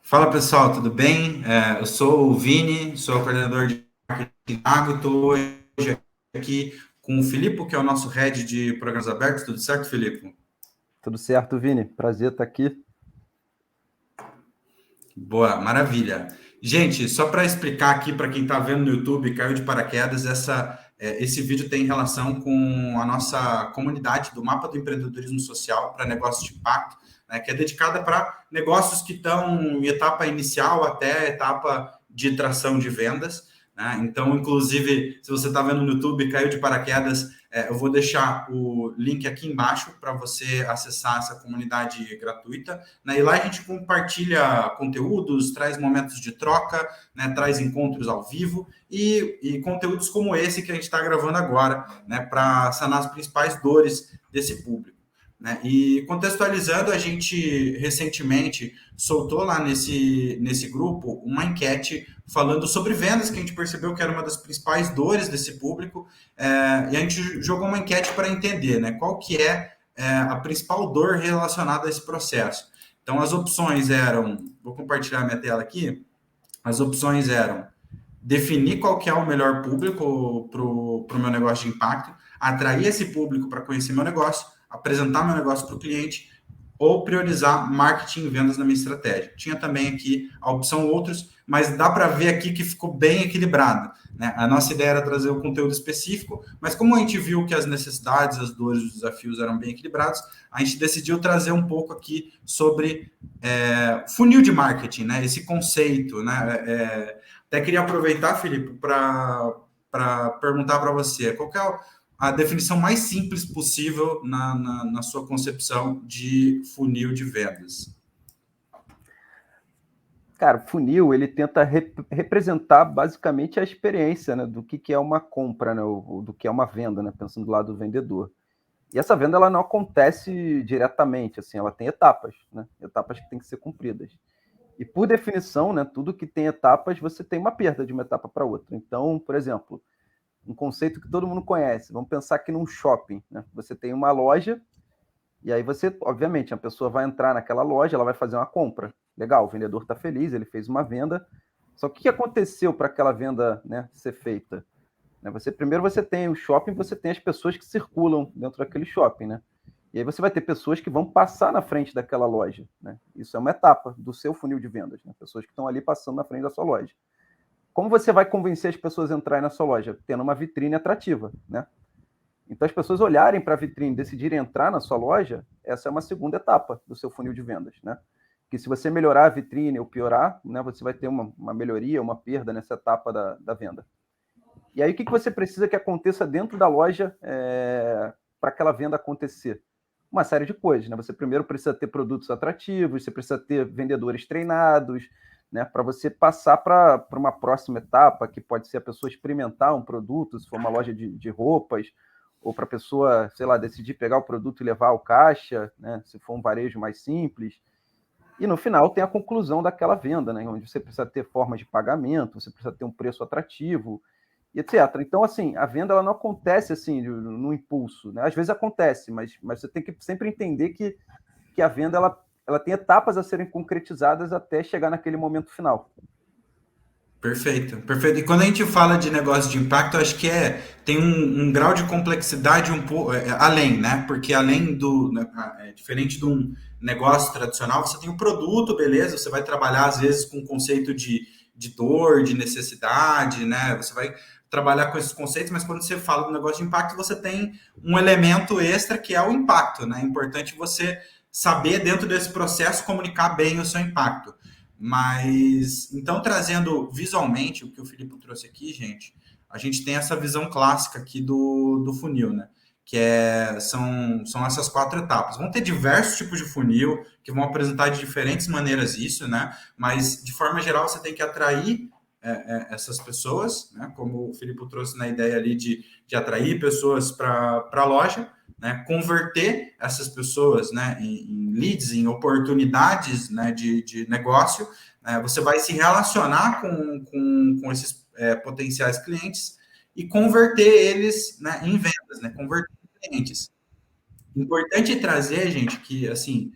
Fala pessoal, tudo bem? Eu sou o Vini, sou o coordenador de marketing Pago e estou hoje aqui com o Filipe, que é o nosso head de programas abertos. Tudo certo, Filipe? Tudo certo, Vini? Prazer estar aqui. Boa, maravilha. Gente, só para explicar aqui para quem está vendo no YouTube, caiu de paraquedas, esse vídeo tem relação com a nossa comunidade do Mapa do Empreendedorismo Social para Negócios de Impacto, né, que é dedicada para negócios que estão em etapa inicial até etapa de tração de vendas. Né? Então, inclusive, se você está vendo no YouTube, caiu de paraquedas, eu vou deixar o link aqui embaixo para você acessar essa comunidade gratuita, né? E lá a gente compartilha conteúdos, traz momentos de troca, né? Traz encontros ao vivo e conteúdos como esse que a gente está gravando agora, né? Para sanar as principais dores desse público. Né? E contextualizando, a gente recentemente soltou lá nesse grupo uma enquete falando sobre vendas, que a gente percebeu que era uma das principais dores desse público, e a gente jogou uma enquete para entender, né, qual que é a principal dor relacionada a esse processo. Então, as opções eram, vou compartilhar minha tela aqui, as opções eram definir qual que é o melhor público para o meu negócio de impacto, atrair esse público para conhecer meu negócio, apresentar meu negócio para o cliente ou priorizar marketing e vendas na minha estratégia. Tinha também aqui a opção outros, mas dá para ver aqui que ficou bem equilibrado. Né? A nossa ideia era trazer o conteúdo específico, mas como a gente viu que as necessidades, as dores, os desafios eram bem equilibrados, a gente decidiu trazer um pouco aqui sobre funil de marketing, né? Esse conceito. Né? Até queria aproveitar, Felipe, para perguntar para você, qual que é a definição mais simples possível na sua concepção de funil de vendas? Cara, o funil, ele tenta representar basicamente a experiência, né, do que é uma compra, né, ou do que é uma venda, né, pensando do lado do vendedor. E essa venda, ela não acontece diretamente, assim, ela tem etapas, né, etapas que têm que ser cumpridas. E por definição, né, tudo que tem etapas, você tem uma perda de uma etapa para outra. Então, por exemplo, um conceito que todo mundo conhece, vamos pensar aqui num shopping, né, você tem uma loja. E aí você, obviamente, a pessoa vai entrar naquela loja, ela vai fazer uma compra. Legal, o vendedor está feliz, ele fez uma venda. Só que o que aconteceu para aquela venda, né, ser feita? Primeiro você tem o shopping, você tem as pessoas que circulam dentro daquele shopping, né? E aí você vai ter pessoas que vão passar na frente daquela loja, né? Isso é uma etapa do seu funil de vendas, né? Pessoas que estão ali passando na frente da sua loja. Como você vai convencer as pessoas a entrarem na sua loja? Tendo uma vitrine atrativa, né? Então, as pessoas olharem para a vitrine e decidirem entrar na sua loja, essa é uma segunda etapa do seu funil de vendas, né? Que se você melhorar a vitrine ou piorar, né, você vai ter uma melhoria, uma perda nessa etapa da venda. E aí, o que você precisa que aconteça dentro da loja para aquela venda acontecer? Uma série de coisas, né? Você primeiro precisa ter produtos atrativos, você precisa ter vendedores treinados, né? Para você passar para uma próxima etapa, que pode ser a pessoa experimentar um produto, se for uma loja de roupas, ou para a pessoa, sei lá, decidir pegar o produto e levar ao caixa, né? Se for um varejo mais simples. E no final tem a conclusão daquela venda, né? Onde você precisa ter formas de pagamento, você precisa ter um preço atrativo, e etc. Então, assim, a venda ela não acontece assim no impulso, né? Às vezes acontece, mas você tem que sempre entender que a venda ela tem etapas a serem concretizadas até chegar naquele momento final. Perfeito, perfeito. E quando a gente fala de negócio de impacto, acho que tem um grau de complexidade um pouco além, né? Porque além do, né, diferente de um negócio tradicional, você tem um produto, beleza? Você vai trabalhar às vezes com o conceito de dor, de necessidade, né? Você vai trabalhar com esses conceitos, mas quando você fala do negócio de impacto, você tem um elemento extra que é o impacto, né? É importante você saber dentro desse processo comunicar bem o seu impacto. Mas, então, trazendo visualmente o que o Filipe trouxe aqui, gente, a gente tem essa visão clássica aqui do funil, né? São essas quatro etapas. Vão ter diversos tipos de funil que vão apresentar de diferentes maneiras isso, né? Mas, de forma geral, você tem que atrair essas pessoas, né? Como o Filipe trouxe na ideia ali de atrair pessoas para a loja, né? Converter essas pessoas, né? Em leads, em oportunidades, né? De negócio. Né? Você vai se relacionar com esses potenciais clientes e converter eles, né? Em vendas, né? Converter em clientes. Importante trazer, gente, que assim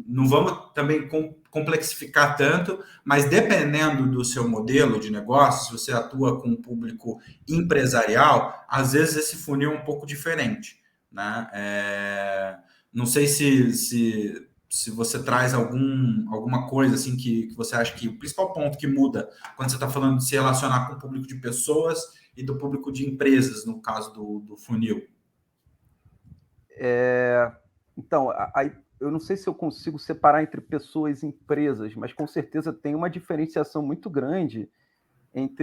Não vamos também complexificar tanto, mas dependendo do seu modelo de negócio, se você atua com um público empresarial, às vezes esse funil é um pouco diferente, né? Não sei se você traz alguma coisa assim que você acha que o principal ponto que muda quando você está falando de se relacionar com o público de pessoas e do público de empresas, no caso do funil. Então, aí eu não sei se eu consigo separar entre pessoas e empresas, mas com certeza tem uma diferenciação muito grande em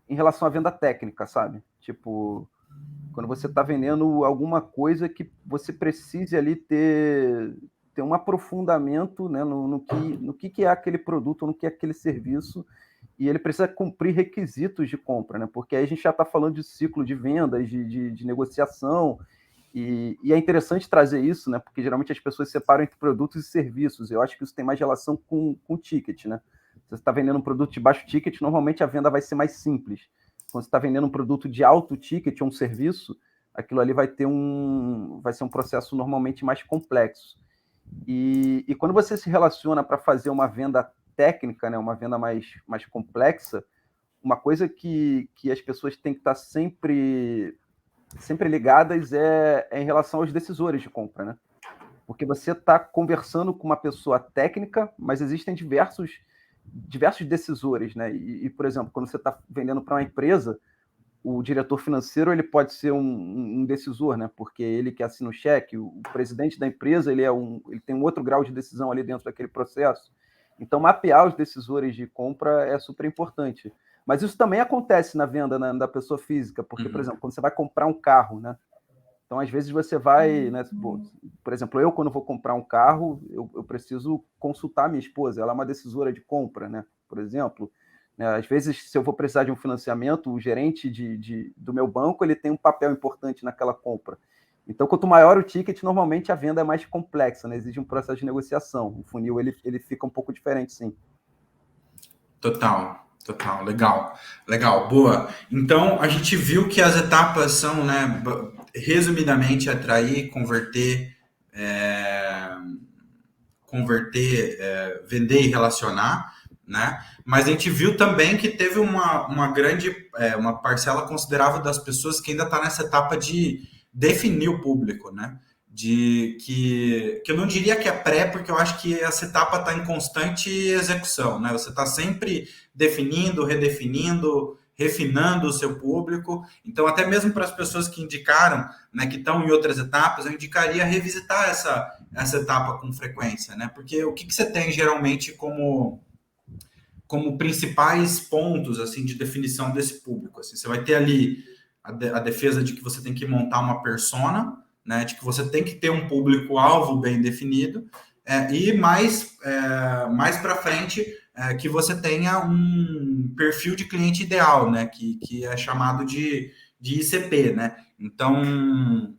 relação à venda técnica, sabe? Tipo, quando você está vendendo alguma coisa que você precise ali ter um aprofundamento, né, no que é aquele produto, no que é aquele serviço, e ele precisa cumprir requisitos de compra, né? Porque aí a gente já está falando de ciclo de vendas, de negociação, e é interessante trazer isso, né? Porque geralmente as pessoas separam entre produtos e serviços. Eu acho que isso tem mais relação com o ticket, né? Se você está vendendo um produto de baixo ticket, normalmente a venda vai ser mais simples. Quando você está vendendo um produto de alto ticket ou um serviço, aquilo ali vai ser um processo normalmente mais complexo. E quando você se relaciona para fazer uma venda técnica, né? Uma venda mais complexa, uma coisa que as pessoas têm que estar sempre ligadas em relação aos decisores de compra, né? Porque você está conversando com uma pessoa técnica, mas existem diversos decisores, né? Por exemplo, quando você está vendendo para uma empresa, o diretor financeiro ele pode ser um decisor, né? Porque ele que assina o cheque, o presidente da empresa ele tem um outro grau de decisão ali dentro daquele processo. Então, mapear os decisores de compra é super importante. Mas isso também acontece na venda da pessoa física, porque, por exemplo, quando você vai comprar um carro, né? Então, às vezes você vai, né? Por exemplo, eu quando vou comprar um carro, eu preciso consultar a minha esposa, ela é uma decisora de compra, né? Por exemplo, né? Às vezes, se eu vou precisar de um financiamento, o gerente do meu banco ele tem um papel importante naquela compra. Então, quanto maior o ticket, normalmente a venda é mais complexa, né? Exige um processo de negociação. O funil ele fica um pouco diferente, sim. Total, legal, boa. Então a gente viu que as etapas são, né, resumidamente, atrair, vender e relacionar, né? Mas a gente viu também que teve uma grande, uma parcela considerável das pessoas que ainda está nessa etapa de definir o público, né? Que eu não diria que é pré, porque eu acho que essa etapa está em constante execução, né? Você está sempre definindo, redefinindo, refinando o seu público. Então, até mesmo para as pessoas que indicaram, né, que estão em outras etapas, eu indicaria revisitar essa etapa com frequência, né? Porque o que você tem geralmente como principais pontos assim de definição desse público? Assim, você vai ter ali a defesa de que você tem que montar uma persona, né, de que você tem que ter um público-alvo bem definido, e mais para frente que você tenha um perfil de cliente ideal, né, que é chamado de ICP, né? Então,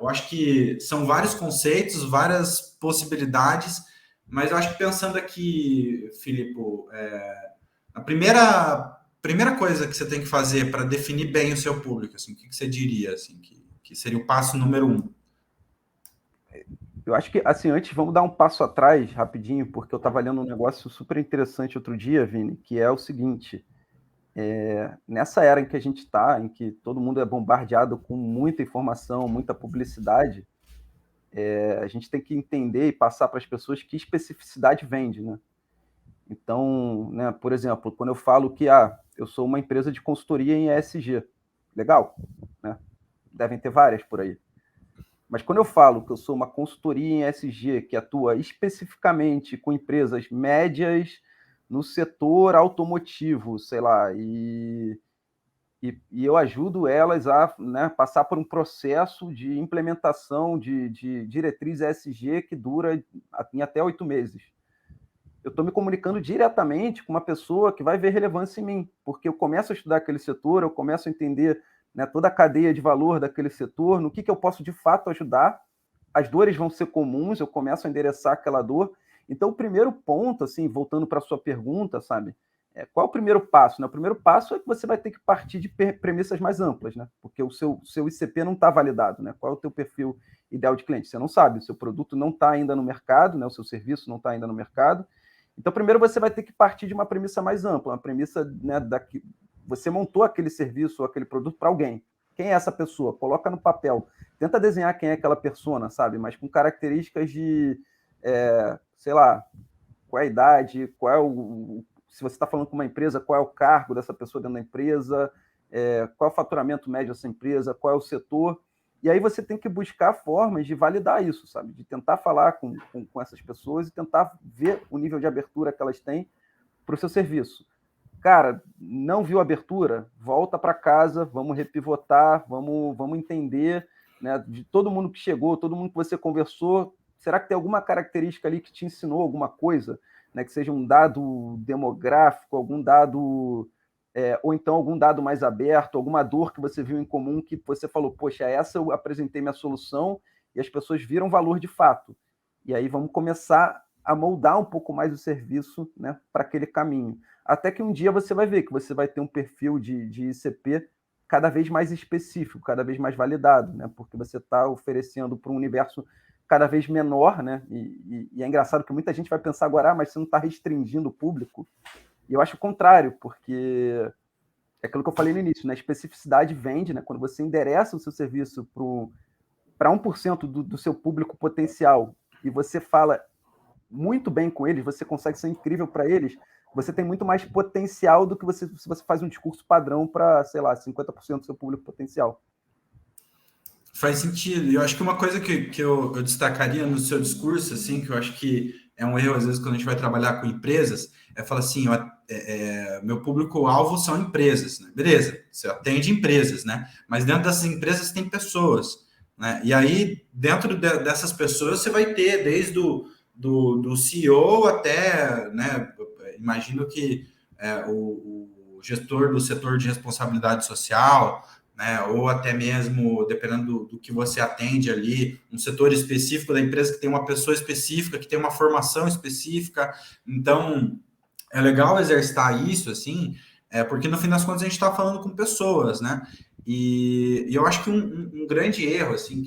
eu acho que são vários conceitos, várias possibilidades, mas eu acho que pensando aqui, Filipe, a primeira coisa que você tem que fazer para definir bem o seu público, assim, o que você diria, assim, que seria o passo número 1? Eu acho que, assim, antes vamos dar um passo atrás, rapidinho, porque eu estava lendo um negócio super interessante outro dia, Vini, que é o seguinte: nessa era em que a gente está, em que todo mundo é bombardeado com muita informação, muita publicidade, a gente tem que entender e passar para as pessoas que especificidade vende, né? Então, né, por exemplo, quando eu falo que eu sou uma empresa de consultoria em ESG, legal, né? Devem ter várias por aí. Mas quando eu falo que eu sou uma consultoria em ESG que atua especificamente com empresas médias no setor automotivo, sei lá, e eu ajudo elas a, né, passar por um processo de implementação de diretriz ESG que dura em até 8 meses. Eu estou me comunicando diretamente com uma pessoa que vai ver relevância em mim, porque eu começo a estudar aquele setor, eu começo a entender, né, toda a cadeia de valor daquele setor, no que eu posso de fato ajudar. As dores vão ser comuns, eu começo a endereçar aquela dor. Então, o primeiro ponto, assim, voltando para a sua pergunta, sabe, Qual é o primeiro passo? Né? O primeiro passo é que você vai ter que partir de premissas mais amplas, né? Porque o seu ICP não está validado. Né? Qual é o teu perfil ideal de cliente? Você não sabe, o seu produto não está ainda no mercado, né? O seu serviço não está ainda no mercado. Então, primeiro você vai ter que partir de uma premissa mais ampla, uma premissa, né, você montou aquele serviço ou aquele produto para alguém. Quem é essa pessoa? Coloca no papel. Tenta desenhar quem é aquela persona, sabe? Mas com características de, sei lá, qual é a idade, qual é se você está falando com uma empresa, qual é o cargo dessa pessoa dentro da empresa, qual é o faturamento médio dessa empresa, qual é o setor. E aí você tem que buscar formas de validar isso, sabe? De tentar falar com essas pessoas e tentar ver o nível de abertura que elas têm para o seu serviço. Cara, não viu abertura? Volta para casa, vamos repivotar, vamos entender, né, de todo mundo que chegou, todo mundo que você conversou, será que tem alguma característica ali que te ensinou alguma coisa, né, que seja um dado demográfico, algum dado, ou então algum dado mais aberto, alguma dor que você viu em comum que você falou, poxa, essa eu apresentei minha solução e as pessoas viram valor de fato. E aí vamos começar a moldar um pouco mais o serviço, né, para aquele caminho. Até que um dia você vai ver que você vai ter um perfil de ICP cada vez mais específico, cada vez mais validado, né? Porque você está oferecendo para um universo cada vez menor, né? E é engraçado que muita gente vai pensar agora, mas você não está restringindo o público. E eu acho o contrário, porque é aquilo que eu falei no início, né? A especificidade vende, né? Quando você endereça o seu serviço para 1% do seu público potencial e você fala muito bem com eles, você consegue ser incrível para eles, você tem muito mais potencial do que se você faz um discurso padrão para, sei lá, 50% do seu público potencial. Faz sentido. E eu acho que uma coisa que eu destacaria no seu discurso, assim, que eu acho que é um erro, às vezes, quando a gente vai trabalhar com empresas, é falar assim, meu público-alvo são empresas, né? Beleza, você atende empresas, né? Mas dentro dessas empresas tem pessoas, né? E aí, dentro dessas pessoas, você vai ter desde do CEO até, né? Imagino que o gestor do setor de responsabilidade social, né, ou até mesmo, dependendo do que você atende ali, um setor específico da empresa que tem uma pessoa específica, que tem uma formação específica. Então, é legal exercitar isso, assim, porque no fim das contas a gente está falando com pessoas, né? E eu acho que um grande erro, assim,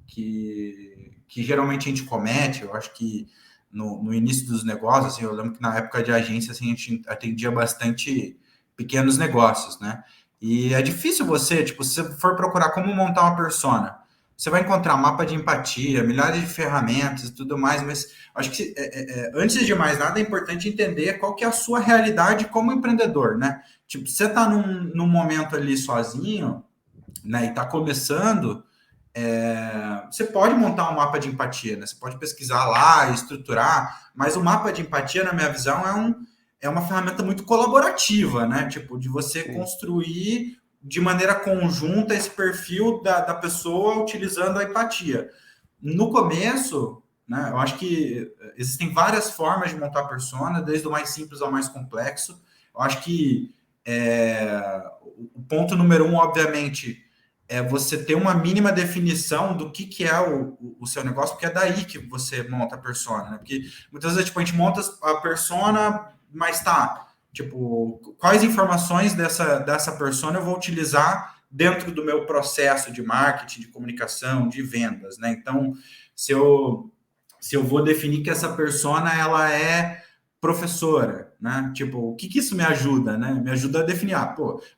que geralmente a gente comete, eu acho que no início dos negócios, assim, eu lembro que na época de agência, assim, a gente atendia bastante pequenos negócios, né? E é difícil você, tipo, se você for procurar como montar uma persona, você vai encontrar mapa de empatia, milhares de ferramentas e tudo mais, mas acho que antes de mais nada é importante entender qual que é a sua realidade como empreendedor, né? Tipo, você está num momento ali sozinho, né, e está começando, você pode montar um mapa de empatia, né? Você pode pesquisar lá, estruturar, mas o mapa de empatia, na minha visão, é uma ferramenta muito colaborativa, né? Tipo, de você Sim. construir de maneira conjunta esse perfil da pessoa utilizando a empatia. No começo, né, eu acho que existem várias formas de montar persona, desde o mais simples ao mais complexo. Eu acho que o ponto número 1, obviamente, é você ter uma mínima definição do que é o seu negócio, porque é daí que você monta a persona, né? Porque muitas vezes, tipo, a gente monta a persona, mas tá, tipo, quais informações dessa persona eu vou utilizar dentro do meu processo de marketing, de comunicação, de vendas, né? Então, se eu vou definir que essa persona, ela é professora, né? Tipo, o que isso me ajuda, né? Me ajuda a definir,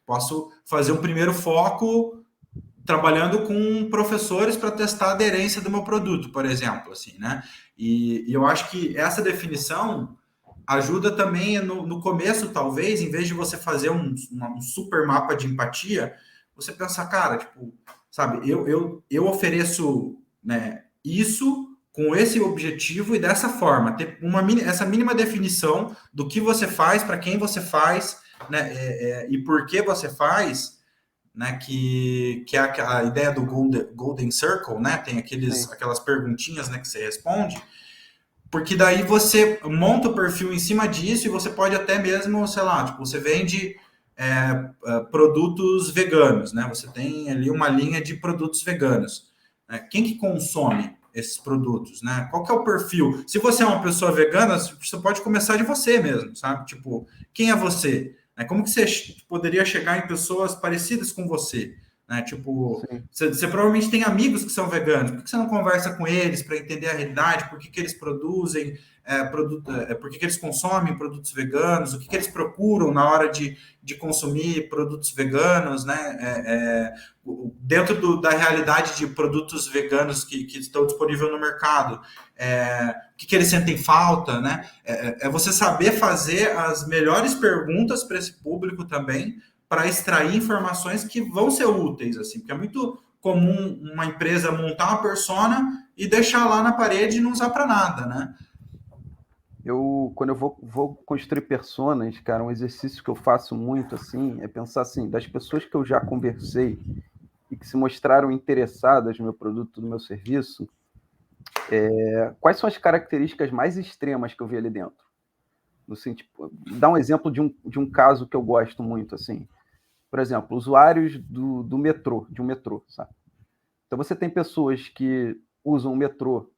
posso fazer um primeiro foco trabalhando com professores para testar a aderência do meu produto, por exemplo, assim, né? E eu acho que essa definição ajuda também no começo, talvez, em vez de você fazer um super mapa de empatia, você pensar, cara, tipo, sabe, eu ofereço, né, isso com esse objetivo e dessa forma, ter essa mínima definição do que você faz, para quem você faz, né, e por que você faz, né, que é a ideia do Golden Circle, né, tem aquelas perguntinhas, né, que você responde, porque daí você monta o perfil em cima disso e você pode até mesmo, sei lá, tipo, você vende produtos veganos, né, você tem ali uma linha de produtos veganos. Né? Quem que consome esses produtos, né? Qual que é o perfil? Se você é uma pessoa vegana, você pode começar de você mesmo, sabe? Tipo, quem é você? Como que você poderia chegar em pessoas parecidas com você? Né? Tipo, você provavelmente tem amigos que são veganos, por que você não conversa com eles para entender a realidade, por que, que eles produzem, por que, que eles consomem produtos veganos, o que, que eles procuram na hora de consumir produtos veganos, né? Dentro da realidade de produtos veganos que estão disponíveis no mercado, o que eles sentem falta, né? É você saber fazer as melhores perguntas para esse público também, para extrair informações que vão ser úteis, assim, porque é muito comum uma empresa montar uma persona e deixar lá na parede e não usar para nada, né? Quando eu vou construir personas, cara, um exercício que eu faço muito, assim, é pensar assim, das pessoas que eu já conversei e que se mostraram interessadas no meu produto, no meu serviço, quais são as características mais extremas que eu vi ali dentro? Assim, tipo, dá um exemplo de um caso que eu gosto muito, assim. Por exemplo, usuários do metrô, de um metrô, sabe? Então você tem pessoas que usam o metrô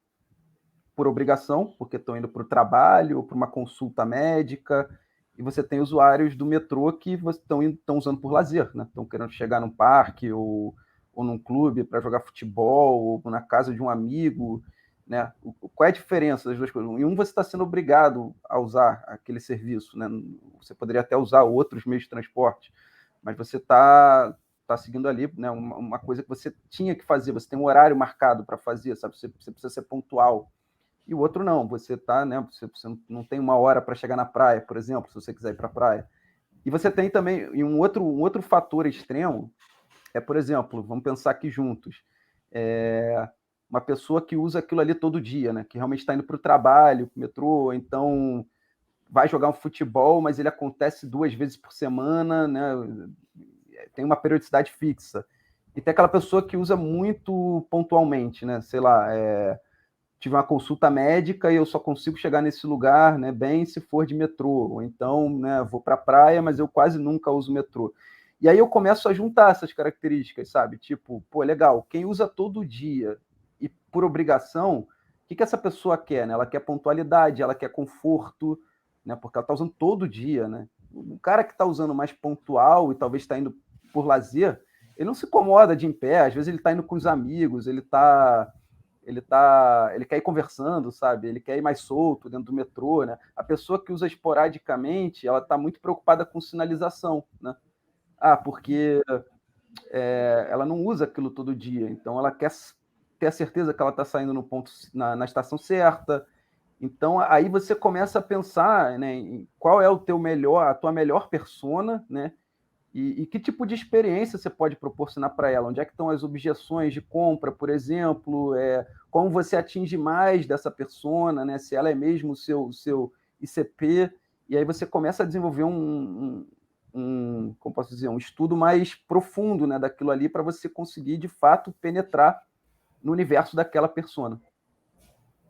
por obrigação, porque estão indo para o trabalho ou para uma consulta médica, e você tem usuários do metrô que estão usando por lazer, né? Estão querendo chegar num parque ou num clube para jogar futebol, ou na casa de um amigo, né? Qual é a diferença das duas coisas? Em um, você está sendo obrigado a usar aquele serviço, né? Você poderia até usar outros meios de transporte, mas você está seguindo ali, né, uma coisa que você tinha que fazer, você tem um horário marcado para fazer, sabe? Você precisa ser pontual. E o outro não, você tá, né? Você não tem uma hora para chegar na praia, por exemplo, se você quiser ir para a praia. E você tem também um outro fator extremo, por exemplo, vamos pensar aqui juntos, uma pessoa que usa aquilo ali todo dia, né? Que realmente está indo para o trabalho, para o metrô, então vai jogar um futebol, mas ele acontece 2 vezes por semana, né? Tem uma periodicidade fixa. E tem aquela pessoa que usa muito pontualmente, né? Sei lá, tive uma consulta médica e eu só consigo chegar nesse lugar, né, bem se for de metrô. Ou então, né, vou para a praia, mas eu quase nunca uso metrô. E aí eu começo a juntar essas características, sabe? Tipo, pô, legal, quem usa todo dia e por obrigação, o que essa pessoa quer, né? Ela quer pontualidade, ela quer conforto, né? Porque ela está usando todo dia, né? O cara que está usando mais pontual e talvez está indo por lazer, ele não se incomoda de ir em pé, às vezes ele está indo com os amigos, ele quer ir conversando, sabe? Ele quer ir mais solto dentro do metrô, né? A pessoa que usa esporadicamente, ela está muito preocupada com sinalização, né? Porque ela não usa aquilo todo dia, então ela quer ter a certeza que ela está saindo no ponto, na estação certa. Então aí você começa a pensar, né, em qual é a tua melhor persona, né? E que tipo de experiência você pode proporcionar para ela? Onde é que estão as objeções de compra, por exemplo? Como você atinge mais dessa persona, né? Se ela é mesmo o seu ICP, e aí você começa a desenvolver como posso dizer, um estudo mais profundo, né, daquilo ali para você conseguir, de fato, penetrar no universo daquela persona.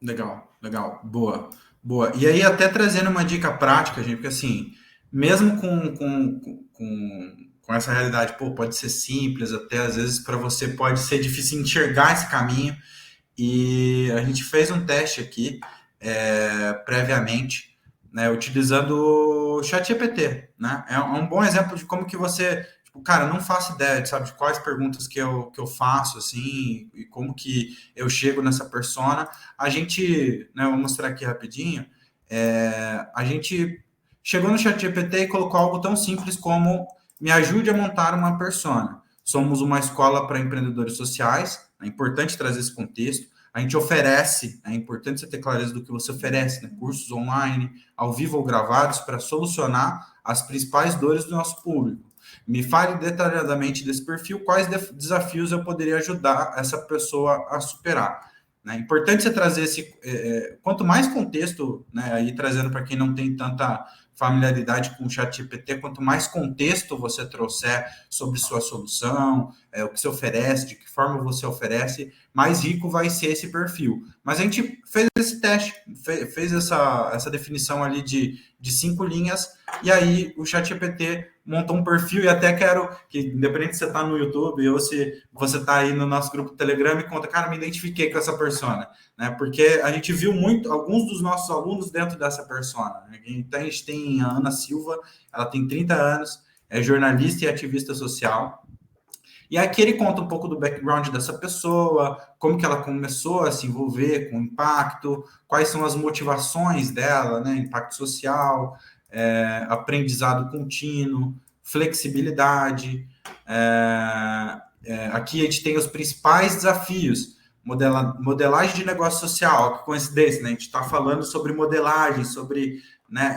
Legal, legal, boa, boa. E aí, até trazendo uma dica prática, gente, porque assim, mesmo com essa realidade, pô, pode ser simples, até às vezes para você pode ser difícil enxergar esse caminho. E a gente fez um teste aqui previamente, né, utilizando o ChatGPT, né? É um bom exemplo de como que você, tipo, cara, não faço ideia, sabe, de quais perguntas que eu faço, assim, e como que eu chego nessa persona. A gente, né, vou mostrar aqui rapidinho, a gente chegou no ChatGPT e colocou algo tão simples como me ajude a montar uma persona. Somos uma escola para empreendedores sociais, é importante trazer esse contexto. A gente oferece, é importante você ter clareza do que você oferece, né? Cursos online, ao vivo ou gravados, para solucionar as principais dores do nosso público. Me fale detalhadamente desse perfil, quais desafios eu poderia ajudar essa pessoa a superar. É importante você trazer quanto mais contexto, né, aí trazendo para quem não tem tanta familiaridade com o ChatGPT, quanto mais contexto você trouxer sobre sua solução, o que você oferece, de que forma você oferece, mais rico vai ser esse perfil. Mas a gente fez esse teste, fez essa definição ali de 5 linhas, e aí o ChatGPT montou um perfil, e até quero que, independente se você está no YouTube ou se você está aí no nosso grupo do Telegram, me conta, cara, me identifiquei com essa persona, né? Porque a gente viu alguns dos nossos alunos dentro dessa persona, né? Então a gente tem a Ana Silva, ela tem 30 anos, é jornalista e ativista social. E aqui ele conta um pouco do background dessa pessoa, como que ela começou a se envolver com o impacto, quais são as motivações dela, né? Impacto social, aprendizado contínuo, flexibilidade. Aqui a gente tem os principais desafios. Modelagem de negócio social, que coincidência, né? A gente está falando sobre modelagem, sobre, né,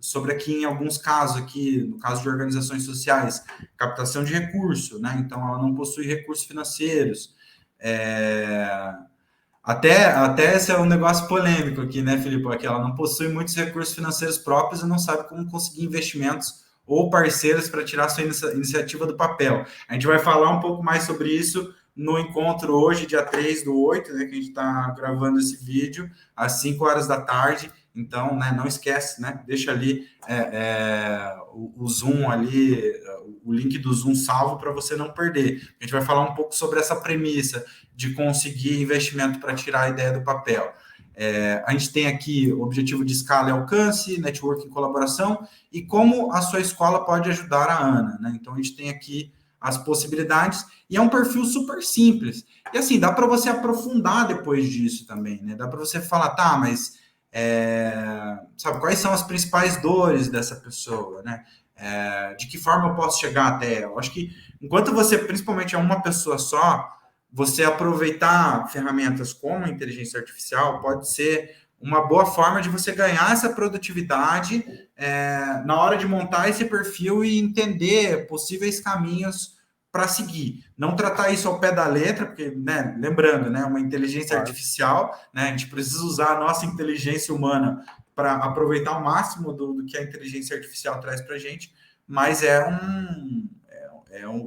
sobre aqui, em alguns casos, aqui, no caso de organizações sociais, captação de recurso, né? Então, ela não possui recursos financeiros. Até esse é um negócio polêmico aqui, né, Filipe? Aqui ela não possui muitos recursos financeiros próprios e não sabe como conseguir investimentos ou parceiros para tirar sua iniciativa do papel. A gente vai falar um pouco mais sobre isso no encontro hoje, dia 3/8, né, que a gente está gravando esse vídeo, às 5 horas da tarde. Então, né, não esquece, né? Deixa ali o Zoom ali, o link do Zoom salvo para você não perder. A gente vai falar um pouco sobre essa premissa de conseguir investimento para tirar a ideia do papel. A gente tem aqui o objetivo de escala e alcance, network e colaboração, e como a sua escola pode ajudar a Ana, né? Então, a gente tem aqui as possibilidades, e é um perfil super simples. E assim, dá para você aprofundar depois disso também, né? Dá para você falar, tá, mas sabe, quais são as principais dores dessa pessoa, né? De que forma eu posso chegar até ela? Eu acho que enquanto você, principalmente é uma pessoa só, você aproveitar ferramentas como a inteligência artificial pode ser uma boa forma de você ganhar essa produtividade na hora de montar esse perfil e entender possíveis caminhos para seguir. Não tratar isso ao pé da letra, porque, né, lembrando, né, uma inteligência artificial, né, a gente precisa usar a nossa inteligência humana para aproveitar o máximo do que a inteligência artificial traz para a gente, mas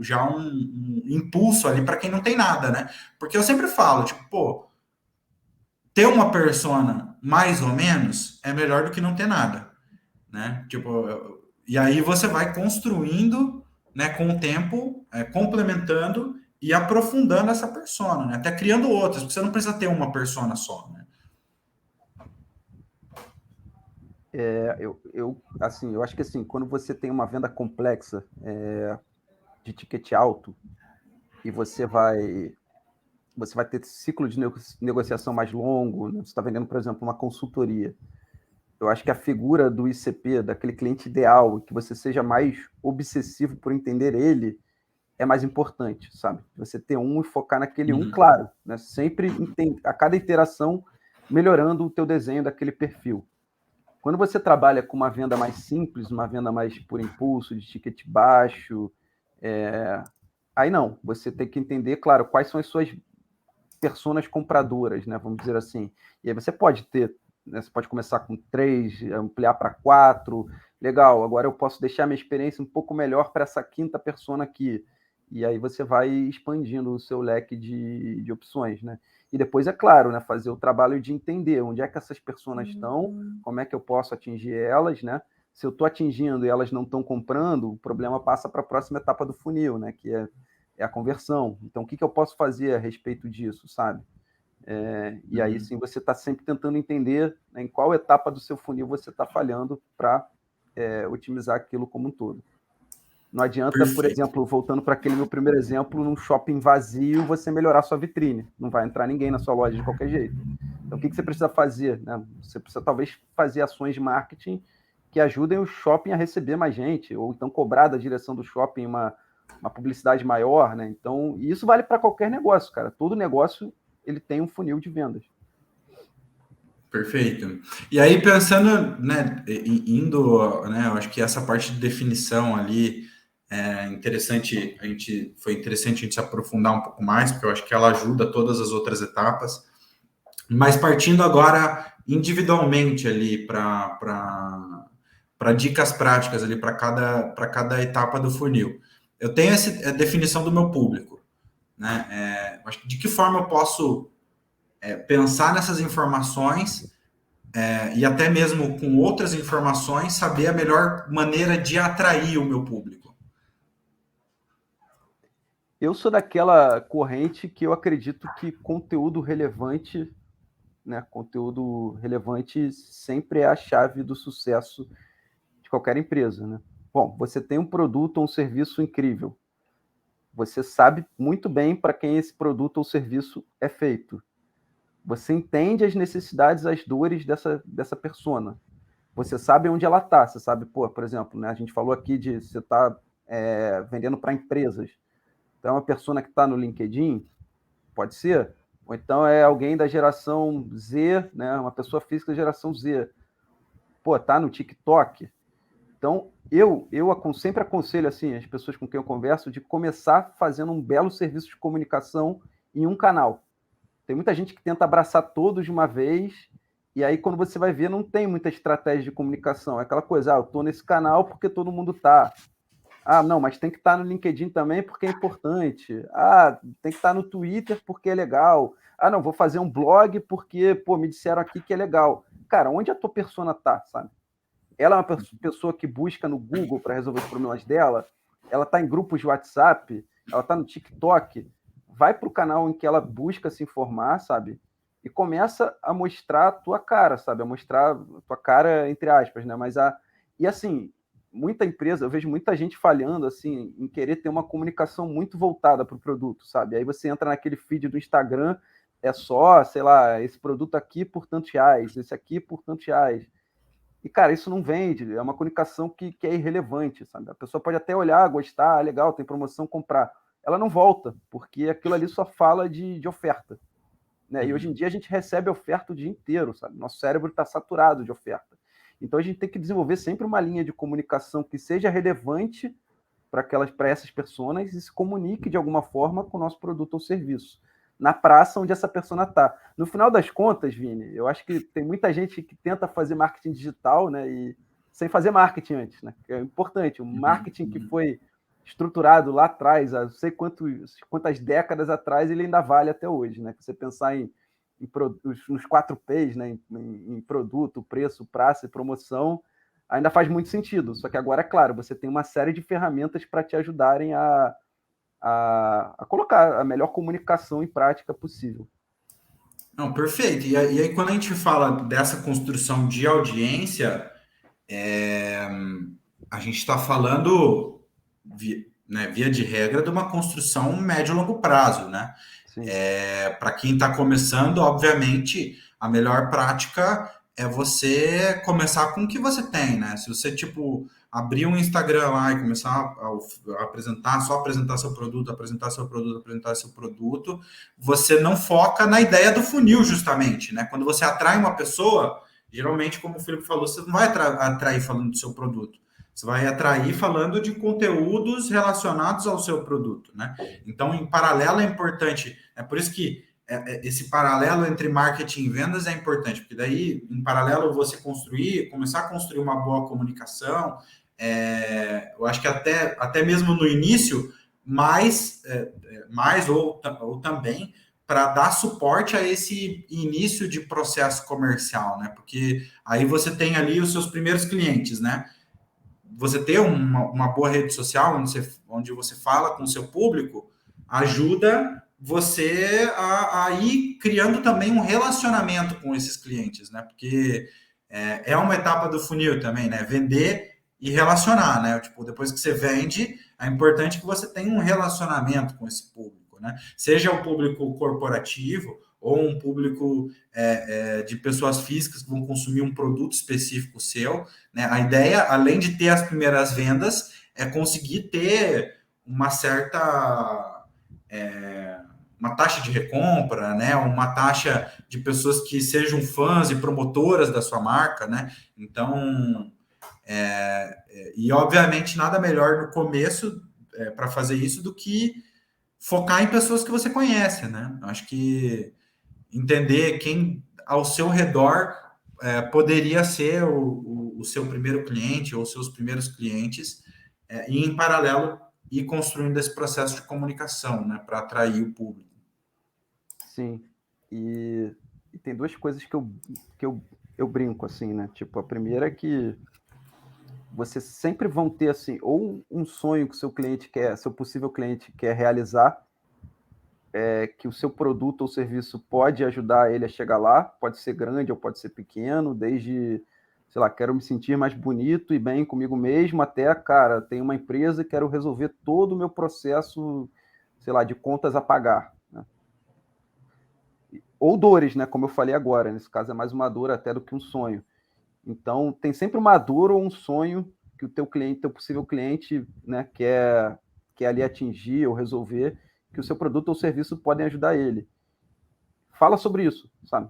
já um impulso ali para quem não tem nada, né? Porque eu sempre falo, tipo, pô, ter uma persona mais ou menos é melhor do que não ter nada, né? Tipo, e aí você vai construindo, né, com o tempo, complementando e aprofundando essa persona, né? Até criando outras, porque você não precisa ter uma persona só, né? Assim, eu acho que assim, quando você tem uma venda complexa de ticket alto e você vai ter ciclo de negociação mais longo, né? Você está vendendo, por exemplo, uma consultoria. Eu acho que a figura do ICP, daquele cliente ideal, que você seja mais obsessivo por entender ele, é mais importante, sabe? Você ter um e focar naquele um, claro, né? Sempre a cada iteração melhorando o teu desenho daquele perfil. Quando você trabalha com uma venda mais simples, uma venda mais por impulso, de ticket baixo, aí não, você tem que entender, claro, quais são as suas personas compradoras, né? Vamos dizer assim. E aí você pode ter, né? Você pode começar com 3, ampliar para 4, legal, agora eu posso deixar minha experiência um pouco melhor para essa quinta persona aqui. E aí você vai expandindo o seu leque de opções, né? E depois, é claro, né, fazer o trabalho de entender onde é que essas pessoas estão, como é que eu posso atingir elas, né? Se eu estou atingindo e elas não estão comprando, o problema passa para a próxima etapa do funil, né? Que é a conversão. Então, o que eu posso fazer a respeito disso, sabe? E aí, sim, você está sempre tentando entender, né, em qual etapa do seu funil você está falhando para otimizar aquilo como um todo. Não adianta, perfeito, por exemplo, voltando para aquele meu primeiro exemplo, num shopping vazio, você melhorar sua vitrine. Não vai entrar ninguém na sua loja de qualquer jeito. Então, o que você precisa fazer? Né? Você precisa, talvez, fazer ações de marketing que ajudem o shopping a receber mais gente, ou então cobrar da direção do shopping uma publicidade maior, né? Então, e isso vale para qualquer negócio, cara. Todo negócio, ele tem um funil de vendas. Perfeito. E aí, pensando, né, indo, né, eu acho que essa parte de definição ali foi interessante a gente se aprofundar um pouco mais, porque eu acho que ela ajuda todas as outras etapas. Mas partindo agora individualmente ali para dicas práticas ali para cada etapa do funil. Eu tenho a definição do meu público, né? De que forma eu posso pensar nessas informações e até mesmo com outras informações, saber a melhor maneira de atrair o meu público? Eu sou daquela corrente que eu acredito que conteúdo relevante, né, conteúdo relevante sempre é a chave do sucesso de qualquer empresa, né? Bom, você tem um produto ou um serviço incrível. Você sabe muito bem para quem esse produto ou serviço é feito. Você entende as necessidades, as dores dessa persona. Você sabe onde ela está. Você sabe, por exemplo, né, a gente falou aqui de você estar vendendo para empresas. Então, é uma persona que está no LinkedIn, pode ser, ou então é alguém da geração Z, né, uma pessoa física da geração Z. Tá no TikTok. Então, eu sempre aconselho assim, as pessoas com quem eu converso de começar fazendo um belo serviço de comunicação em um canal. Tem muita gente que tenta abraçar todos de uma vez, e aí quando você vai ver, não tem muita estratégia de comunicação. É aquela coisa, eu estou nesse canal porque todo mundo está. Não, mas tem que estar no LinkedIn também porque é importante. Tem que estar no Twitter porque é legal. Não, vou fazer um blog porque, me disseram aqui que é legal. Cara, onde a tua persona tá, sabe? Ela é uma pessoa que busca no Google para resolver os problemas dela, ela está em grupos de WhatsApp, ela está no TikTok, vai para o canal em que ela busca se informar, sabe? E começa a mostrar a tua cara, sabe? A mostrar a tua cara, entre aspas, né? E assim, muita empresa, eu vejo muita gente falhando, assim, em querer ter uma comunicação muito voltada para o produto, sabe? Aí você entra naquele feed do Instagram, é só, sei lá, esse produto aqui por tantos reais, esse aqui por tantos reais. E, cara, isso não vende, é uma comunicação que é irrelevante, sabe? A pessoa pode até olhar, gostar, legal, tem promoção, comprar. Ela não volta, porque aquilo ali só fala de oferta. Né? E hoje em dia a gente recebe oferta o dia inteiro, sabe? Nosso cérebro está saturado de oferta. Então a gente tem que desenvolver sempre uma linha de comunicação que seja relevante para essas pessoas e se comunique de alguma forma com o nosso produto ou serviço na praça onde essa persona está. No final das contas, Vini, eu acho que tem muita gente que tenta fazer marketing digital, né, e sem fazer marketing antes, né? É importante. O marketing que foi estruturado lá atrás, há não sei quantas décadas atrás, ele ainda vale até hoje, né? Você pensar nos 4 P's, né, em produto, preço, praça e promoção, ainda faz muito sentido. Só que agora, é claro, você tem uma série de ferramentas para te ajudarem a colocar a melhor comunicação em prática possível. Não, perfeito. E aí, quando a gente fala dessa construção de audiência, a gente está falando, via de regra, de uma construção médio e longo prazo, né? Para quem está começando, obviamente, a melhor prática é você começar com o que você tem, né? Se você, abrir um Instagram lá e começar a apresentar seu produto, você não foca na ideia do funil, justamente, né? Quando você atrai uma pessoa, geralmente, como o Felipe falou, você não vai atrair falando do seu produto. Você vai atrair falando de conteúdos relacionados ao seu produto, né? Então, em paralelo, é importante. É por isso que esse paralelo entre marketing e vendas é importante, porque daí, em paralelo, você começar a construir uma boa comunicação. Eu acho que até mesmo no início, mais ou também para dar suporte a esse início de processo comercial, né? Porque aí você tem ali os seus primeiros clientes, né? Você ter uma boa rede social onde você fala com o seu público ajuda você a ir criando também um relacionamento com esses clientes, né? Porque é uma etapa do funil também, né? Vender e relacionar, né? Depois que você vende, é importante que você tenha um relacionamento com esse público, né? Seja o público corporativo ou um público de pessoas físicas que vão consumir um produto específico seu, né? A ideia, além de ter as primeiras vendas, é conseguir ter uma certa uma taxa de recompra, né? Uma taxa de pessoas que sejam fãs e promotoras da sua marca, né? Então, e obviamente nada melhor no começo para fazer isso do que focar em pessoas que você conhece, né? Acho que entender quem ao seu redor poderia ser o seu primeiro cliente ou seus primeiros clientes, e em paralelo ir construindo esse processo de comunicação, né, para atrair o público. Sim, e tem duas coisas que eu brinco, assim, né? Tipo, a primeira é que você sempre vão ter, assim, ou um sonho que o seu cliente quer, seu possível cliente quer realizar, que o seu produto ou serviço pode ajudar ele a chegar lá, pode ser grande ou pode ser pequeno, desde, sei lá, quero me sentir mais bonito e bem comigo mesmo, até, cara, tenho uma empresa e quero resolver todo o meu processo, sei lá, de contas a pagar, né? Ou dores, né, como eu falei agora, nesse caso é mais uma dor até do que um sonho. Então, tem sempre uma dor ou um sonho que o teu cliente, teu possível cliente, né, quer ali atingir ou resolver, que o seu produto ou serviço podem ajudar ele. Fala sobre isso, sabe?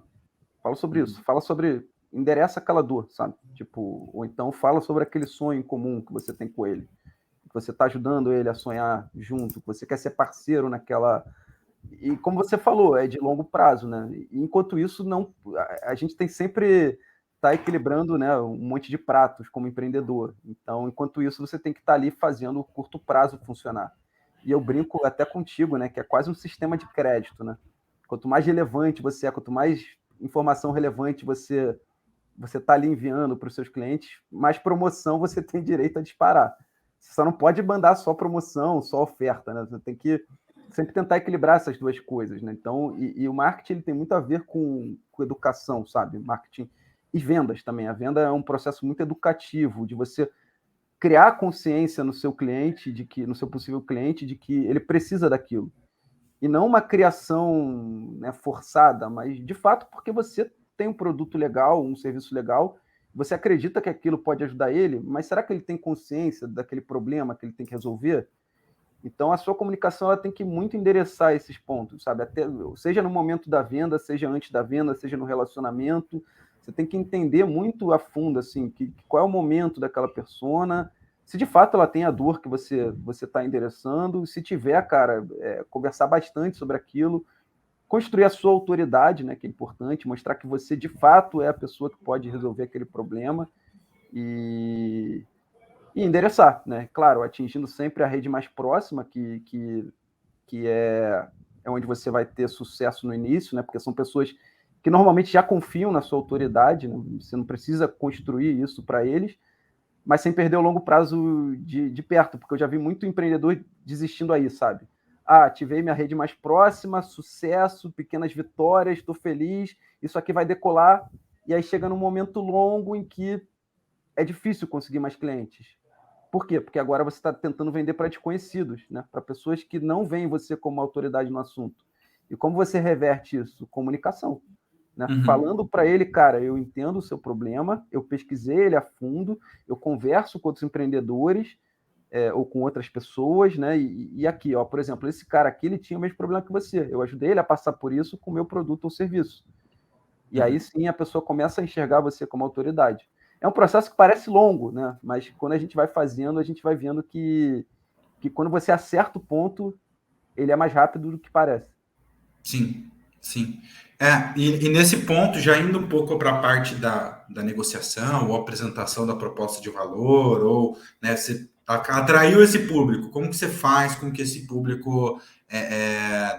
Fala sobre isso. Fala sobre... Endereça aquela dor, sabe? Tipo, ou então fala sobre aquele sonho em comum que você tem com ele. Que você está ajudando ele a sonhar junto, que você quer ser parceiro naquela... E como você falou, é de longo prazo, né? E enquanto isso, não, a gente tem sempre tá equilibrando, né, um monte de pratos como empreendedor. Então, enquanto isso, você tem que estar ali fazendo o curto prazo funcionar. E eu brinco até contigo, né, que é quase um sistema de crédito, né? Quanto mais relevante você é, quanto mais informação relevante você está ali enviando para os seus clientes, mais promoção você tem direito a disparar. Você só não pode mandar só promoção, só oferta, né? Você tem que sempre tentar equilibrar essas duas coisas, né? Então, e o marketing ele tem muito a ver com educação, sabe? Marketing e vendas também. A venda é um processo muito educativo, de você criar consciência no seu cliente, de que no seu possível cliente, de que ele precisa daquilo. E não uma criação, né, forçada, mas de fato porque você tem um produto legal, um serviço legal, você acredita que aquilo pode ajudar ele, mas será que ele tem consciência daquele problema que ele tem que resolver? Então, a sua comunicação ela tem que muito endereçar esses pontos, sabe? Até, seja no momento da venda, seja antes da venda, seja no relacionamento, você tem que entender muito a fundo, assim, qual é o momento daquela persona, se de fato ela tem a dor que você está endereçando, se tiver, cara, conversar bastante sobre aquilo, construir a sua autoridade, né, que é importante, mostrar que você de fato é a pessoa que pode resolver aquele problema e endereçar, né? Claro, atingindo sempre a rede mais próxima, que é onde você vai ter sucesso no início, né? Porque são pessoas que normalmente já confiam na sua autoridade, né? Você não precisa construir isso para eles, mas sem perder o longo prazo de perto, porque eu já vi muito empreendedor desistindo aí, sabe? Ah, ativei minha rede mais próxima, sucesso, pequenas vitórias, estou feliz, isso aqui vai decolar, e aí chega num momento longo em que é difícil conseguir mais clientes. Por quê? Porque agora você está tentando vender para desconhecidos, né? Para pessoas que não veem você como autoridade no assunto. E como você reverte isso? Comunicação. Né? Falando para ele, cara, eu entendo o seu problema, eu pesquisei ele a fundo, eu converso com outros empreendedores ou com outras pessoas, né? E aqui, ó, por exemplo, esse cara aqui, ele tinha o mesmo problema que você. Eu ajudei ele a passar por isso com o meu produto ou serviço. E aí sim a pessoa começa a enxergar você como autoridade. É um processo que parece longo, né? Mas quando a gente vai fazendo, a gente vai vendo que quando você acerta o ponto, ele é mais rápido do que parece. Sim, sim. E nesse ponto, já indo um pouco para a parte da negociação ou apresentação da proposta de valor, ou, né, você atraiu esse público, como que você faz com que esse público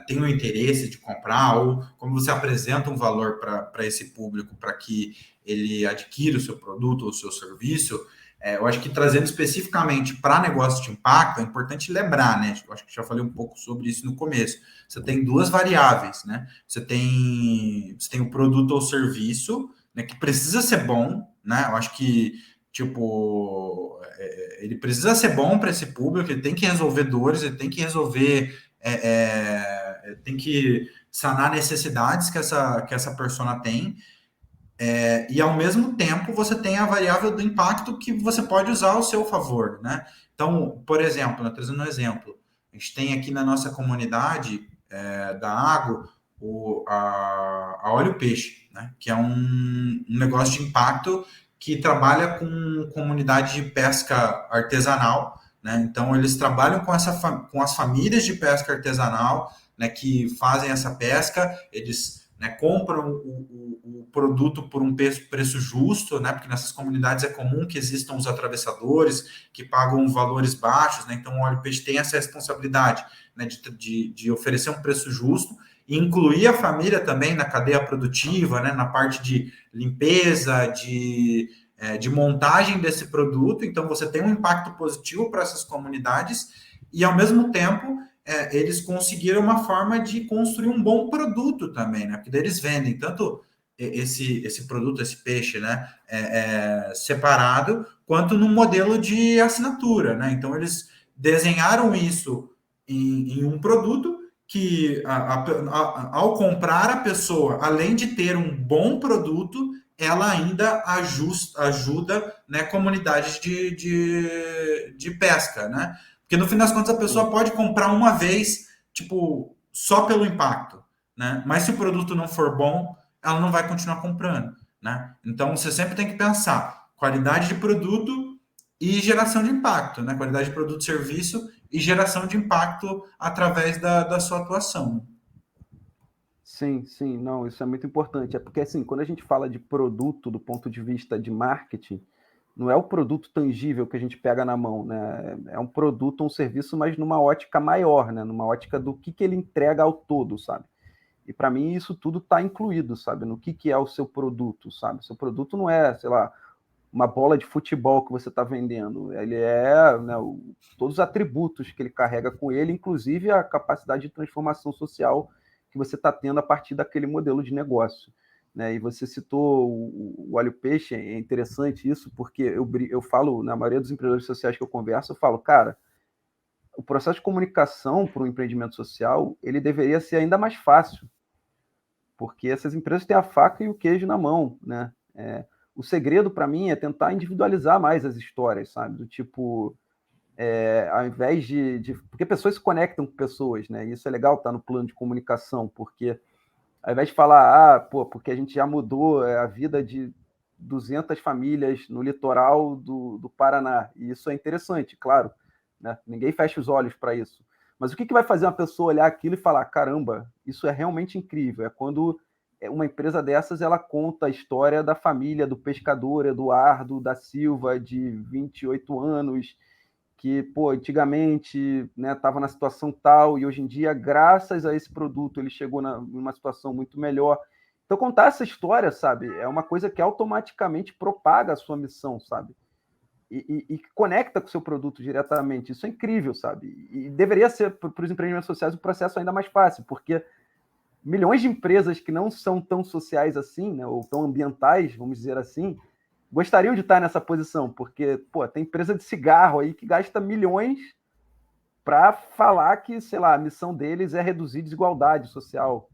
tenha o interesse de comprar, ou como você apresenta um valor para esse público para que ele adquira o seu produto ou o seu serviço. Eu acho que trazendo especificamente para negócio de impacto, é importante lembrar, né? Eu acho que já falei um pouco sobre isso no começo. Você tem duas variáveis, né? Você tem o produto ou serviço, né, que precisa ser bom, né? Eu acho que, tipo, ele precisa ser bom para esse público, ele tem que resolver dores, ele tem que resolver, tem que sanar necessidades que essa persona tem. E ao mesmo tempo você tem a variável do impacto que você pode usar ao seu favor, né? Então, por exemplo, trazendo um exemplo, a gente tem aqui na nossa comunidade da Água a Óleo Peixe, né? Que é um negócio de impacto que trabalha com comunidade de pesca artesanal, né? Então eles trabalham com as famílias de pesca artesanal, né? Que fazem essa pesca, eles né, compram o produto por um preço justo, né, porque nessas comunidades é comum que existam os atravessadores que pagam valores baixos, né, então o óleo peixe tem essa responsabilidade, né, de oferecer um preço justo e incluir a família também na cadeia produtiva, né, na parte de limpeza, de montagem desse produto. Então você tem um impacto positivo para essas comunidades e, ao mesmo tempo, eles conseguiram uma forma de construir um bom produto também, né? Porque daí eles vendem tanto esse produto, esse peixe, né, separado, quanto no modelo de assinatura, né? Então eles desenharam isso em um produto que, ao comprar a pessoa, além de ter um bom produto, ela ainda ajuda, né, comunidades de pesca, né? Porque no fim das contas a pessoa pode comprar uma vez, tipo, só pelo impacto, né? Mas se o produto não for bom, ela não vai continuar comprando, né? Então você sempre tem que pensar qualidade de produto e geração de impacto, né? Qualidade de produto e serviço e geração de impacto através da sua atuação. Sim, sim, não, isso é muito importante. É porque, assim, quando a gente fala de produto do ponto de vista de marketing, não é o produto tangível que a gente pega na mão, né? É um produto, um serviço, mas numa ótica maior, né? Numa ótica do que ele entrega ao todo, sabe? E para mim isso tudo está incluído, sabe? No que é o seu produto, sabe? O seu produto não é, sei lá, uma bola de futebol que você está vendendo. Ele é, né, todos os atributos que ele carrega com ele, inclusive a capacidade de transformação social que você está tendo a partir daquele modelo de negócio. Né? E você citou o óleo peixe, é interessante isso, porque eu falo, na maioria dos empreendedores sociais que eu converso, eu falo, cara, o processo de comunicação para um empreendimento social, ele deveria ser ainda mais fácil, porque essas empresas têm a faca e o queijo na mão, né? O segredo para mim é tentar individualizar mais as histórias, sabe? Do tipo, ao invés porque pessoas se conectam com pessoas, né? E isso é legal, tá no plano de comunicação, porque ao invés de falar, pô, porque a gente já mudou a vida de 200 famílias no litoral do Paraná, e isso é interessante, claro, né? Ninguém fecha os olhos para isso. Mas o que vai fazer uma pessoa olhar aquilo e falar, caramba, isso é realmente incrível? É quando uma empresa dessas ela conta a história da família do pescador Eduardo da Silva, de 28 anos, que, pô, antigamente, né, estava na situação tal e hoje em dia, graças a esse produto, ele chegou numa situação muito melhor. Então, contar essa história, sabe, é uma coisa que automaticamente propaga a sua missão, sabe? E conecta com o seu produto diretamente. Isso é incrível, sabe? E deveria ser, para os empreendimentos sociais, um processo ainda mais fácil, porque milhões de empresas que não são tão sociais assim, né, ou tão ambientais, vamos dizer assim, gostariam de estar nessa posição, porque, pô, tem empresa de cigarro aí que gasta milhões para falar que, sei lá, a missão deles é reduzir desigualdade social.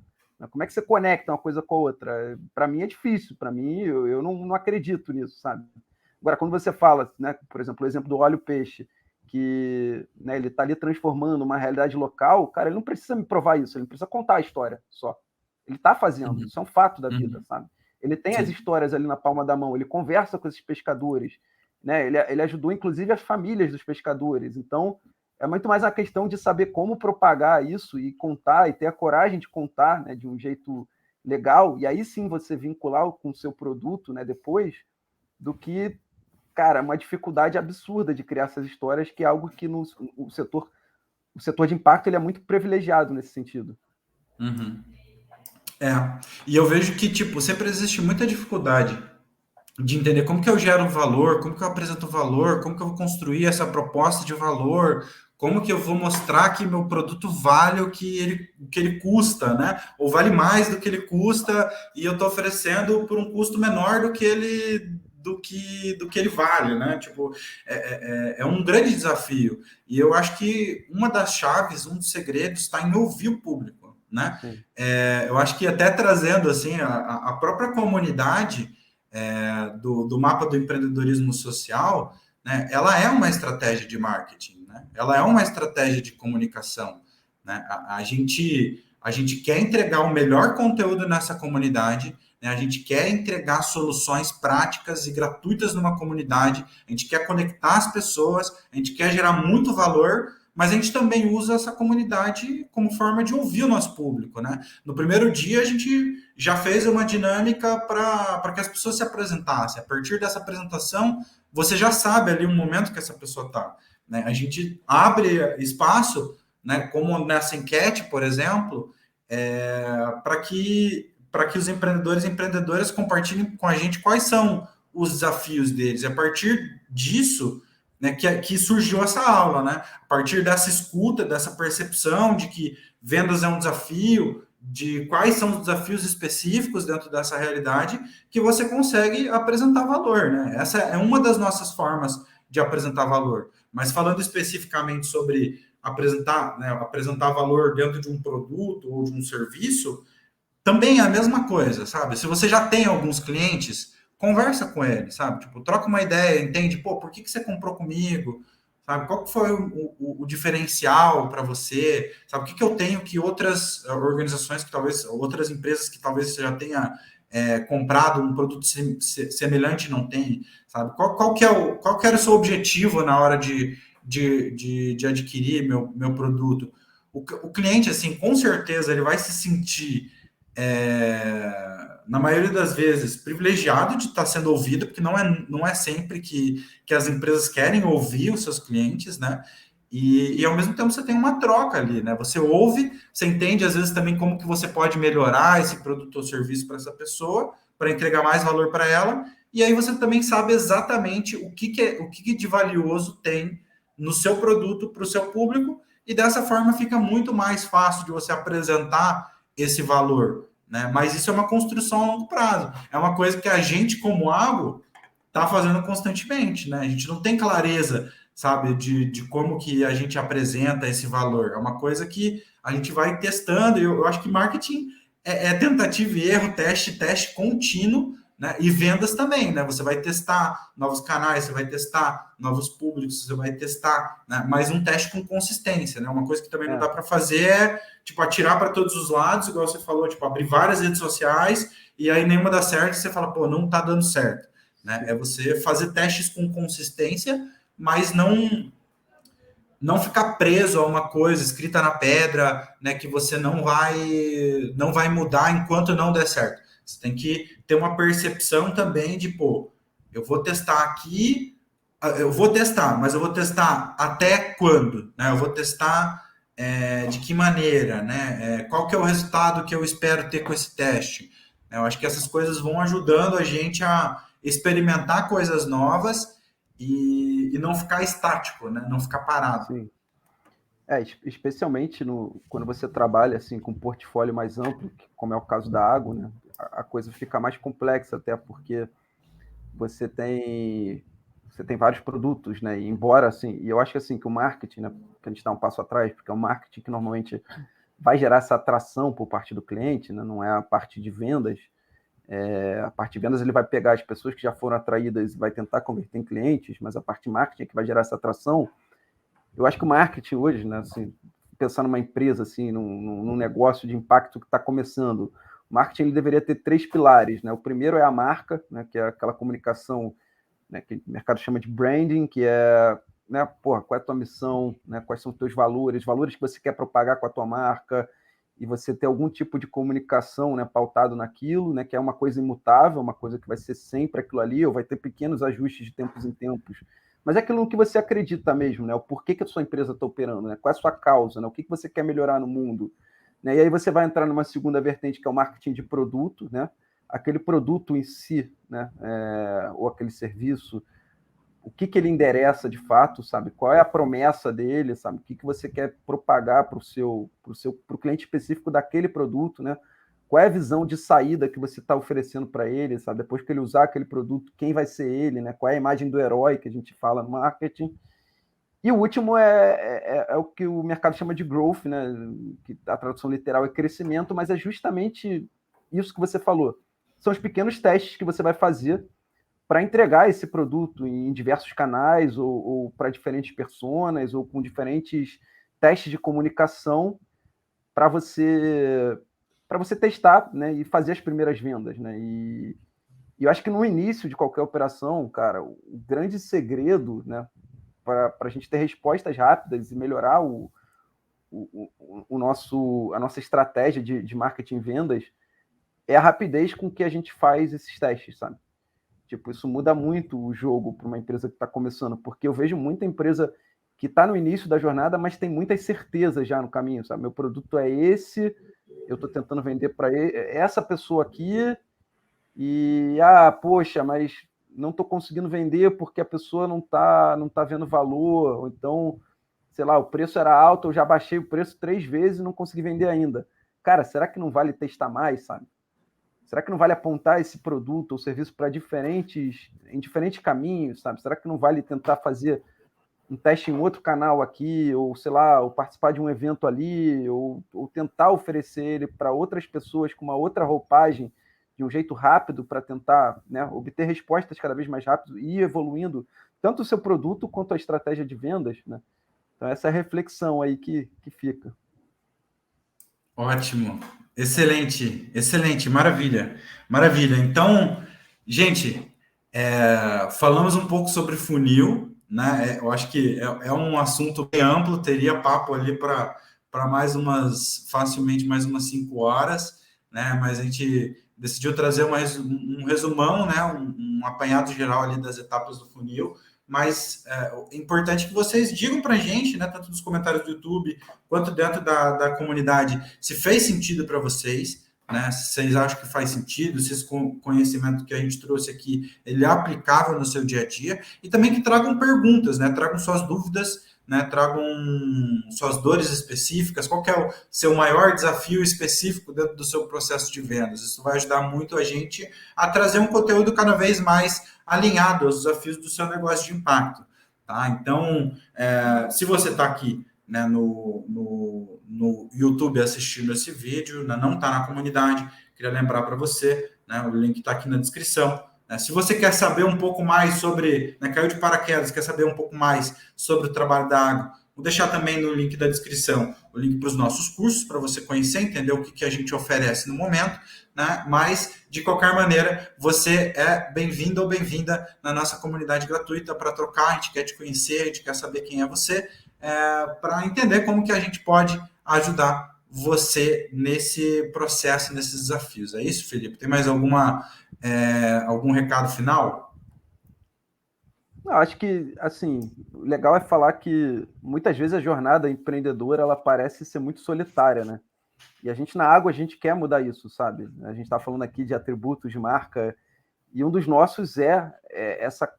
Como é que você conecta uma coisa com a outra? Para mim é difícil, para mim eu não acredito nisso, sabe? Agora, quando você fala, né, por exemplo, o exemplo do óleo peixe, que, né, ele está ali transformando uma realidade local, cara, ele não precisa me provar isso, ele precisa contar a história só. Ele está fazendo, isso é um fato da vida, sabe? Ele tem as histórias ali na palma da mão, ele conversa com esses pescadores, né? Ele ajudou, inclusive, as famílias dos pescadores. Então, é muito mais a questão de saber como propagar isso e contar, e ter a coragem de contar, né, de um jeito legal, e aí sim você vincular com o seu produto, né, depois, do que, cara, uma dificuldade absurda de criar essas histórias, que é algo que o setor de impacto ele é muito privilegiado nesse sentido. Uhum. E eu vejo que, tipo, sempre existe muita dificuldade de entender como que eu gero valor, como que eu apresento valor, como que eu vou construir essa proposta de valor, como que eu vou mostrar que meu produto vale o que ele custa, né? Ou vale mais do que ele custa e eu estou oferecendo por um custo menor do que ele vale, né? Tipo, é um grande desafio. E eu acho que uma das chaves, um dos segredos está em ouvir o público, né? Eu acho que até trazendo assim a própria comunidade do mapa do empreendedorismo social, né, ela é uma estratégia de marketing, né? Ela é uma estratégia de comunicação. Né? A gente quer entregar o melhor conteúdo nessa comunidade, né? A gente quer entregar soluções práticas e gratuitas numa comunidade, a gente quer conectar as pessoas, a gente quer gerar muito valor, mas a gente também usa essa comunidade como forma de ouvir o nosso público, né? No primeiro dia, a gente já fez uma dinâmica para que as pessoas se apresentassem. A partir dessa apresentação, você já sabe ali o momento que essa pessoa está, né? A gente abre espaço, né, como nessa enquete, por exemplo, para que os empreendedores e empreendedoras compartilhem com a gente quais são os desafios deles. E a partir disso, né, que surgiu essa aula, né? A partir dessa escuta, dessa percepção de que vendas é um desafio, de quais são os desafios específicos dentro dessa realidade, que você consegue apresentar valor, né? Essa é uma das nossas formas de apresentar valor. Mas falando especificamente sobre apresentar, né, apresentar valor dentro de um produto ou de um serviço, também é a mesma coisa, sabe? Se você já tem alguns clientes, conversa com eles, sabe? Tipo, troca uma ideia, entende? Pô, por que você comprou comigo? Sabe? Qual que foi o diferencial para você? Sabe? O que eu tenho que outras organizações, que talvez, outras empresas que talvez você já tenha comprado um produto semelhante não tem? Sabe? Qual que era o seu objetivo na hora de adquirir meu produto? O cliente, assim, com certeza, ele vai se sentir na maioria das vezes, privilegiado de estar sendo ouvido, porque não é sempre que as empresas querem ouvir os seus clientes, né? E ao mesmo tempo você tem uma troca ali, né? Você ouve, você entende às vezes também como que você pode melhorar esse produto ou serviço para essa pessoa, para entregar mais valor para ela, e aí você também sabe exatamente o que de valioso tem no seu produto para o seu público, e dessa forma fica muito mais fácil de você apresentar esse valor, né? Mas isso é uma construção a longo prazo. É uma coisa que a gente, como Agro, está fazendo constantemente, né? A gente não tem clareza, sabe, de como que a gente apresenta esse valor. É uma coisa que a gente vai testando. Eu acho que marketing é tentativa e erro, teste contínuo, né? E vendas também, né? Você vai testar novos canais, você vai testar novos públicos, você vai testar, né? Mas um teste com consistência, né? Uma coisa que também não dá para fazer é, tipo, atirar para todos os lados, igual você falou, tipo, abrir várias redes sociais e aí nenhuma dá certo e você fala, pô, não tá dando certo, né? É você fazer testes com consistência, mas não ficar preso a uma coisa escrita na pedra, né, que você não vai mudar enquanto não der certo. Você tem que ter uma percepção também de, pô, eu vou testar aqui, mas eu vou testar até quando, né? Eu vou testar de que maneira, né? Qual que é o resultado que eu espero ter com esse teste? Eu acho que essas coisas vão ajudando a gente a experimentar coisas novas e não ficar estático, né? Não ficar parado. Sim. Especialmente quando você trabalha assim com um portfólio mais amplo, como é o caso da Água, né? A coisa fica mais complexa, até porque você tem vários produtos, né? E embora assim, e eu acho que assim que o marketing, né, que a gente dá um passo atrás, porque é o marketing que normalmente vai gerar essa atração por parte do cliente, né? Não é a parte de vendas. A parte de vendas ele vai pegar as pessoas que já foram atraídas e vai tentar converter em clientes, mas a parte de marketing é que vai gerar essa atração. Eu acho que o marketing hoje, né, assim, pensar numa empresa, assim, num negócio de impacto que está começando, o marketing ele deveria ter 3 pilares, né? O primeiro é a marca, né, que é aquela comunicação, né, que o mercado chama de branding, que é, né, porra, qual é a tua missão, né, quais são os teus valores que você quer propagar com a tua marca, e você ter algum tipo de comunicação, né, pautado naquilo, né, que é uma coisa imutável, uma coisa que vai ser sempre aquilo ali, ou vai ter pequenos ajustes de tempos em tempos, mas é aquilo no que você acredita mesmo, né? O porquê que a sua empresa está operando, né? Qual é a sua causa, né? O que você quer melhorar no mundo, né? E aí você vai entrar numa segunda vertente, que é o marketing de produto, né? Aquele produto em si, né? Ou aquele serviço, o que ele endereça de fato, sabe? Qual é a promessa dele, sabe? O que você quer propagar para o cliente específico daquele produto, né? Qual é a visão de saída que você está oferecendo para ele, sabe? Depois que ele usar aquele produto, quem vai ser ele, né? Qual é a imagem do herói que a gente fala no marketing? E o último é o que o mercado chama de growth, né? Que a tradução literal é crescimento, mas é justamente isso que você falou. São os pequenos testes que você vai fazer para entregar esse produto em diversos canais ou para diferentes personas ou com diferentes testes de comunicação para você testar, né, e fazer as primeiras vendas, né? E eu acho que no início de qualquer operação, cara, o grande segredo, né, para a gente ter respostas rápidas e melhorar a nossa estratégia de marketing e vendas, é a rapidez com que a gente faz esses testes, sabe? Tipo, isso muda muito o jogo para uma empresa que está começando, porque eu vejo muita empresa que está no início da jornada, mas tem muitas certezas já no caminho, sabe? Meu produto é esse, eu estou tentando vender para essa pessoa aqui, e, poxa, mas não estou conseguindo vender porque a pessoa não tá vendo valor, ou então, sei lá, o preço era alto, eu já baixei o preço 3 vezes e não consegui vender ainda. Cara, será que não vale testar mais, sabe? Será que não vale apontar esse produto ou serviço para em diferentes caminhos, sabe? Será que não vale tentar fazer um teste em outro canal aqui, ou sei lá, ou participar de um evento ali, ou tentar oferecer ele para outras pessoas com uma outra roupagem, de um jeito rápido, para tentar, né, obter respostas cada vez mais rápido e ir evoluindo tanto o seu produto quanto a estratégia de vendas, né? Então, essa é a reflexão aí que fica. Ótimo, excelente, excelente, maravilha, maravilha. Então, gente, falamos um pouco sobre funil, né? Eu acho que é um assunto bem amplo, teria papo ali para facilmente mais umas 5 horas, né? Mas a gente decidiu trazer mais um resumão, né? Um apanhado geral ali das etapas do funil. Mas é importante que vocês digam para a gente, né, tanto nos comentários do YouTube quanto dentro da comunidade, se fez sentido para vocês, né, se vocês acham que faz sentido, se esse conhecimento que a gente trouxe aqui, ele é aplicável no seu dia a dia, e também que tragam perguntas, né, tragam suas dúvidas, né, tragam suas dores específicas, qual que é o seu maior desafio específico dentro do seu processo de vendas. Isso vai ajudar muito a gente a trazer um conteúdo cada vez mais alinhado aos desafios do seu negócio de impacto. Tá? Então, se você está aqui, né, no YouTube assistindo esse vídeo, né, não está na comunidade, queria lembrar para você, né, o link está aqui na descrição. Né, se você quer saber um pouco mais sobre, né, caiu de paraquedas, quer saber um pouco mais sobre o trabalho da Agro, vou deixar também no link da descrição o link para os nossos cursos, para você conhecer, entender o que a gente oferece no momento, né? Mas, de qualquer maneira, você é bem-vindo ou bem-vinda na nossa comunidade gratuita para trocar, a gente quer te conhecer, a gente quer saber quem é você, para entender como que a gente pode ajudar você nesse processo, nesses desafios. É isso, Felipe? Tem mais algum recado final? Eu acho que, assim, o legal é falar que muitas vezes a jornada empreendedora, ela parece ser muito solitária, né? E a gente na Água, a gente quer mudar isso, sabe? A gente está falando aqui de atributos de marca, e um dos nossos é essa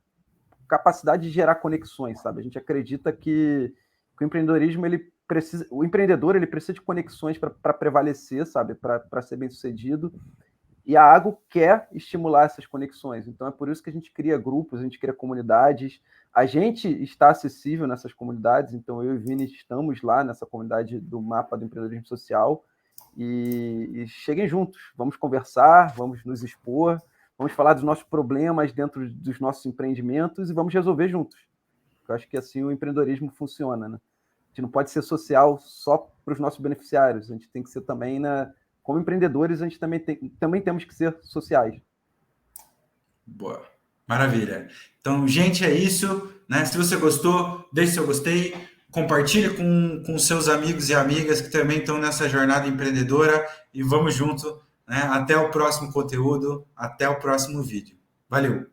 capacidade de gerar conexões, sabe? A gente acredita que o empreendedorismo, o empreendedor, ele precisa de conexões para prevalecer, sabe? Para ser bem-sucedido. E a Água quer estimular essas conexões. Então, é por isso que a gente cria grupos, a gente cria comunidades. A gente está acessível nessas comunidades. Então, eu e o Vini estamos lá nessa comunidade do Mapa do Empreendedorismo Social. E cheguem juntos. Vamos conversar, vamos nos expor, vamos falar dos nossos problemas dentro dos nossos empreendimentos e vamos resolver juntos. Eu acho que assim o empreendedorismo funciona, né? A gente não pode ser social só para os nossos beneficiários. A gente tem que ser também como empreendedores, a gente também temos que ser sociais. Boa. Maravilha. Então, gente, é isso. Né? Se você gostou, deixe seu gostei, compartilhe com seus amigos e amigas que também estão nessa jornada empreendedora e vamos junto. Né? Até o próximo conteúdo, até o próximo vídeo. Valeu!